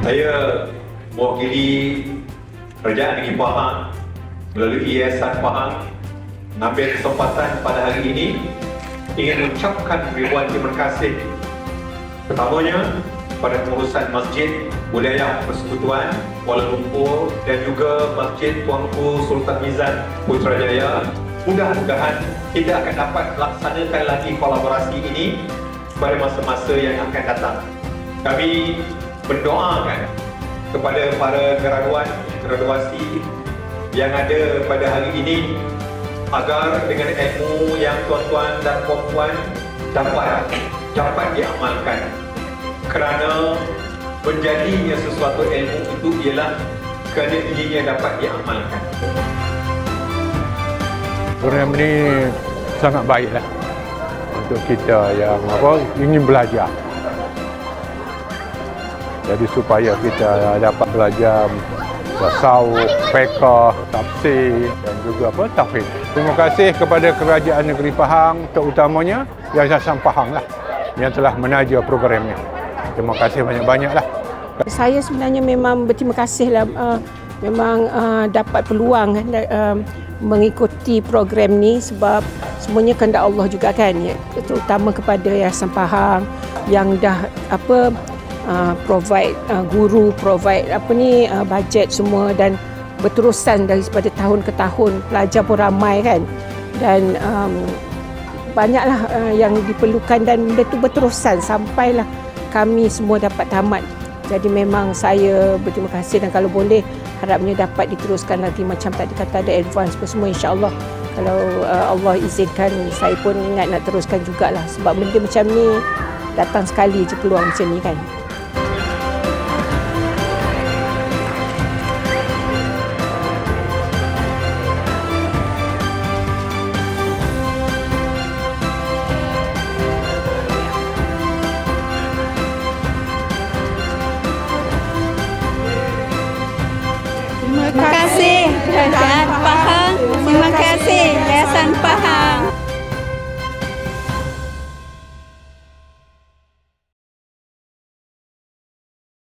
Saya mewakili Kerajaan Negeri Pahang melalui Yayasan Pahang mengambil kesempatan pada hari ini ingin mengucapkan ribuan terima kasih pertamanya pada pengurusan Masjid Wilayah Persekutuan Kuala Lumpur dan juga Masjid Tuanku Sultan Mizan Putrajaya. Mudah-mudahan kita akan dapat melaksanakan lagi kolaborasi ini pada masa-masa yang akan datang. Kami mendoakan kepada para graduasi yang ada pada hari ini agar dengan ilmu yang tuan-tuan dan puan-puan dapat diamalkan, kerana menjadinya sesuatu ilmu itu ialah kerana ianya dapat diamalkan. Program ini sangat baiklah untuk kita yang ingin belajar. Jadi supaya kita dapat belajar tasawuf, fiqh, tafsir dan juga tauhid. Terima kasih kepada Kerajaan Negeri Pahang, terutamanya Yayasan Pahang lah yang telah menaja programnya. Terima kasih banyak-banyaklah. Saya sebenarnya memang berterima kasihlah memang dapat peluang mengikuti program ni sebab semuanya kehendak Allah juga kan, ya, terutama kepada Yayasan Pahang yang dah provide guru, provide bajet semua dan berterusan daripada tahun ke tahun. Pelajar pun ramai kan, dan banyaklah yang diperlukan dan benda tu berterusan sampailah kami semua dapat tamat. Jadi memang saya berterima kasih dan kalau boleh harapnya dapat diteruskan lagi macam tadi kata ada advance pun semua, insya-Allah. Kalau Allah izinkan, saya pun ingat nak teruskan jugalah sebab benda macam ni datang sekali je peluang macam ni kan. Terima kasih Kerajaan Pahang, terima kasih Yayasan Pahang.